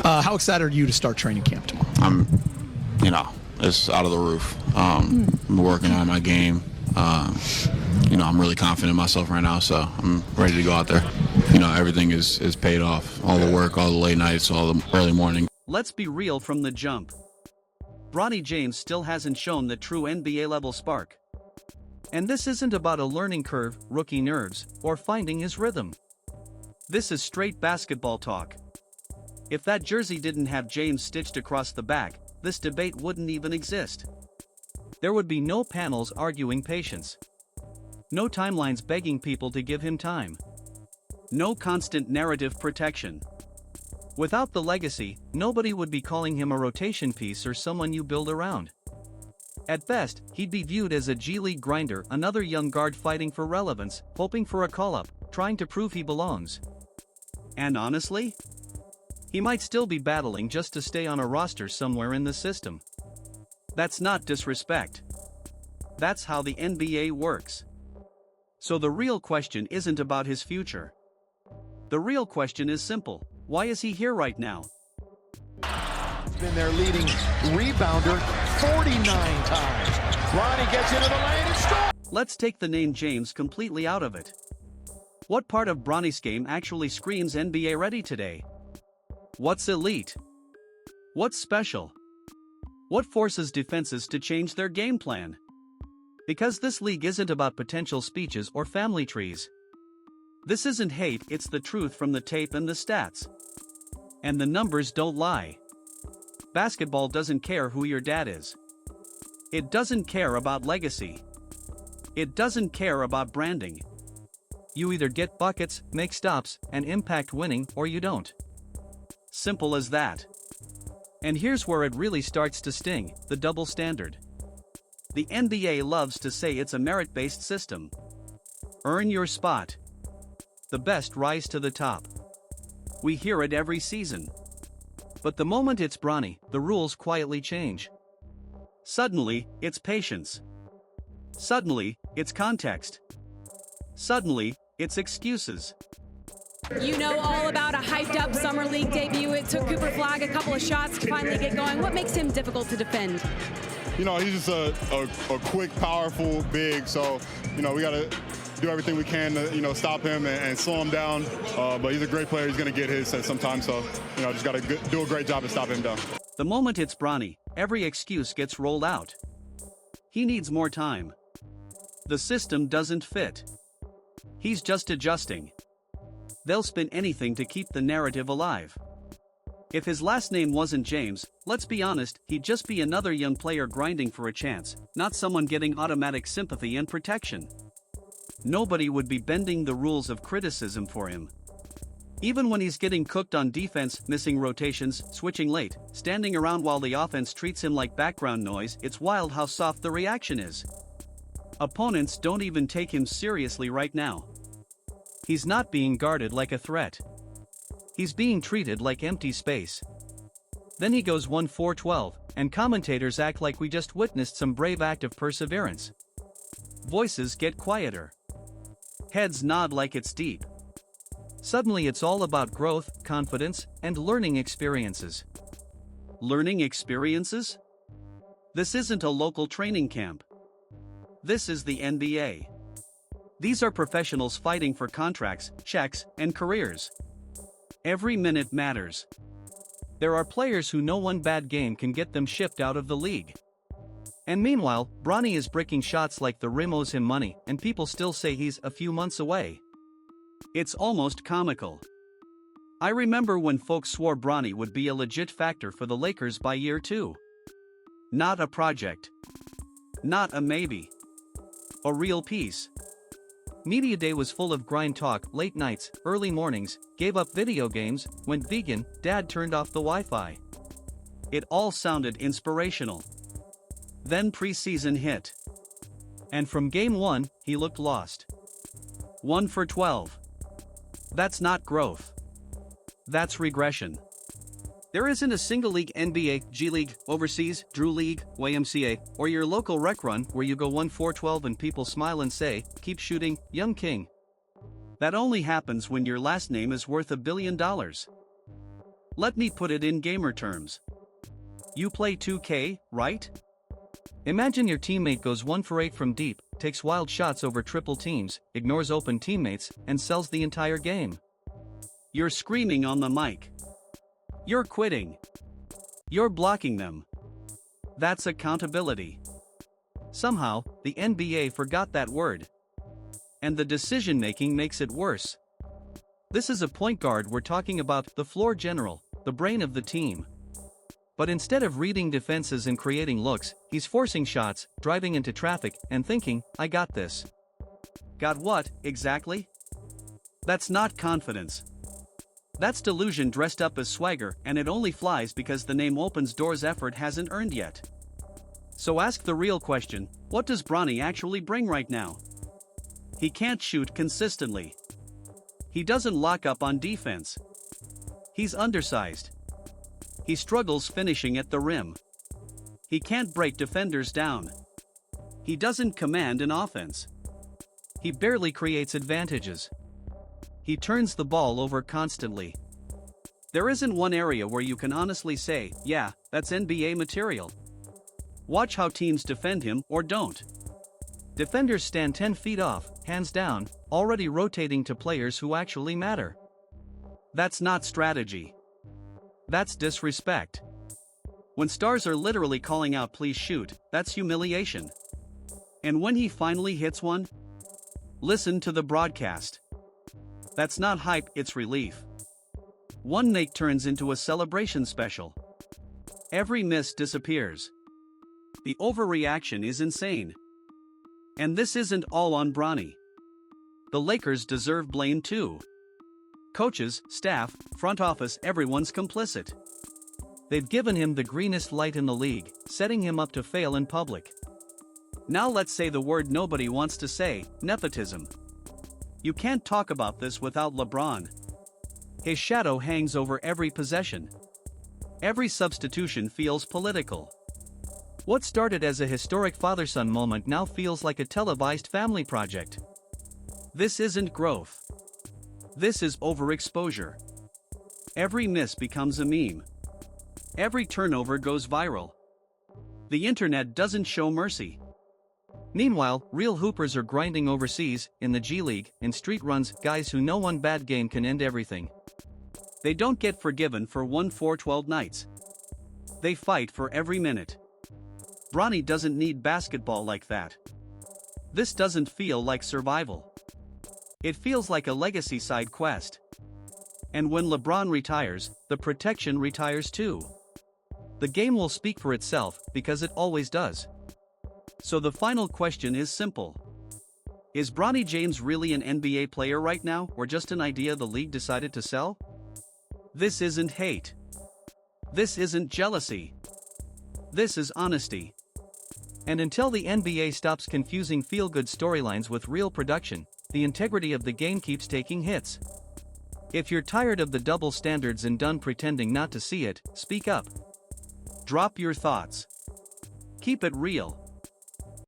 How excited are you to start training camp tomorrow? It's out of the roof. I'm working on my game. I'm really confident in myself right now, so I'm ready to go out there. Everything is paid off. All the work, all the late nights, all the early morning. Let's be real from the jump. Bronny James still hasn't shown the true NBA-level spark. And this isn't about a learning curve, rookie nerves, or finding his rhythm. This is straight basketball talk. If that jersey didn't have James stitched across the back, this debate wouldn't even exist. There would be no panels arguing patience. No timelines begging people to give him time. No constant narrative protection. Without the legacy, nobody would be calling him a rotation piece or someone you build around. At best, he'd be viewed as a G League grinder, another young guard fighting for relevance, hoping for a call-up, trying to prove he belongs. And honestly, he might still be battling just to stay on a roster somewhere in the system. That's not disrespect. That's how the NBA works. So the real question isn't about his future. The real question is simple: why is he here right now? He's been their leading rebounder 49 times. Bronny gets into the lane and scores. Let's take the name James completely out of it. What part of Bronny's game actually screams NBA ready today? What's elite? What's special? What forces defenses to change their game plan? Because this league isn't about potential speeches or family trees. This isn't hate, it's the truth from the tape and the stats. And the numbers don't lie. Basketball doesn't care who your dad is. It doesn't care about legacy. It doesn't care about branding. You either get buckets, make stops, and impact winning, or you don't. Simple as that. And here's where it really starts to sting: the double standard. The NBA loves to say it's a merit-based system. Earn your spot. The best rise to the top. We hear it every season. But the moment it's Bronny, the rules quietly change. Suddenly, it's patience. Suddenly, it's context. Suddenly, it's excuses. You know all about a hyped-up Summer League debut. It took Cooper Flagg a couple of shots to finally get going. What makes him difficult to defend? He's just a quick, powerful big. So, we got to do everything we can to, stop him and slow him down. But he's a great player. He's going to get his at some time. So, just got to do a great job at stopping him down. The moment it's Bronny, every excuse gets rolled out. He needs more time. The system doesn't fit. He's just adjusting. They'll spin anything to keep the narrative alive. If his last name wasn't James, let's be honest, he'd just be another young player grinding for a chance, not someone getting automatic sympathy and protection. Nobody would be bending the rules of criticism for him. Even when he's getting cooked on defense, missing rotations, switching late, standing around while the offense treats him like background noise, it's wild how soft the reaction is. Opponents don't even take him seriously right now. He's not being guarded like a threat. He's being treated like empty space. Then he goes 1-4-12, and commentators act like we just witnessed some brave act of perseverance. Voices get quieter. Heads nod like it's deep. Suddenly it's all about growth, confidence, and learning experiences. Learning experiences? This isn't a local training camp. This is the NBA. These are professionals fighting for contracts, checks, and careers. Every minute matters. There are players who know one bad game can get them shipped out of the league. And meanwhile, Bronny is bricking shots like the rim owes him money, and people still say he's a few months away. It's almost comical. I remember when folks swore Bronny would be a legit factor for the Lakers by year 2. Not a project. Not a maybe. A real piece. Media day was full of grind talk, late nights, early mornings, gave up video games, went vegan, dad turned off the Wi-Fi. It all sounded inspirational. Then preseason hit. And from game 1, he looked lost. 1 for 12. That's not growth. That's regression. There isn't a single league NBA, G League, Overseas, Drew League, YMCA, or your local rec run where you go 1-4-12 and people smile and say, "Keep shooting, young king." That only happens when your last name is worth $1 billion. Let me put it in gamer terms. You play 2K, right? Imagine your teammate goes 1 for 8 from deep, takes wild shots over triple teams, ignores open teammates, and sells the entire game. You're screaming on the mic. You're quitting. You're blocking them. That's accountability. Somehow, the NBA forgot that word. And the decision-making makes it worse. This is a point guard we're talking about, the floor general, the brain of the team. But instead of reading defenses and creating looks, he's forcing shots, driving into traffic, and thinking, I got this. Got what, exactly? That's not confidence. That's delusion dressed up as swagger, and it only flies because the name opens doors effort hasn't earned yet. So ask the real question, what does Bronny actually bring right now? He can't shoot consistently. He doesn't lock up on defense. He's undersized. He struggles finishing at the rim. He can't break defenders down. He doesn't command an offense. He barely creates advantages. He turns the ball over constantly. There isn't one area where you can honestly say, yeah, that's NBA material. Watch how teams defend him or don't. Defenders stand 10 feet off, hands down, already rotating to players who actually matter. That's not strategy. That's disrespect. When stars are literally calling out please shoot, that's humiliation. And when he finally hits one, listen to the broadcast. That's not hype, it's relief. One make turns into a celebration special. Every miss disappears. The overreaction is insane. And this isn't all on Bronny. The Lakers deserve blame too. Coaches, staff, front office, everyone's complicit. They've given him the greenest light in the league, setting him up to fail in public. Now let's say the word nobody wants to say, nepotism. You can't talk about this without LeBron. His shadow hangs over every possession. Every substitution feels political. What started as a historic father-son moment now feels like a televised family project. This isn't growth. This is overexposure. Every miss becomes a meme. Every turnover goes viral. The internet doesn't show mercy. Meanwhile, real hoopers are grinding overseas, in the G League, in street runs, guys who know one bad game can end everything. They don't get forgiven for 1-4-12 nights. They fight for every minute. Bronny doesn't need basketball like that. This doesn't feel like survival. It feels like a legacy side quest. And when LeBron retires, the protection retires too. The game will speak for itself, because it always does. So the final question is simple. Is Bronny James really an NBA player right now, or just an idea the league decided to sell? This isn't hate. This isn't jealousy. This is honesty. And until the NBA stops confusing feel-good storylines with real production, the integrity of the game keeps taking hits. If you're tired of the double standards and done pretending not to see it, speak up. Drop your thoughts. Keep it real.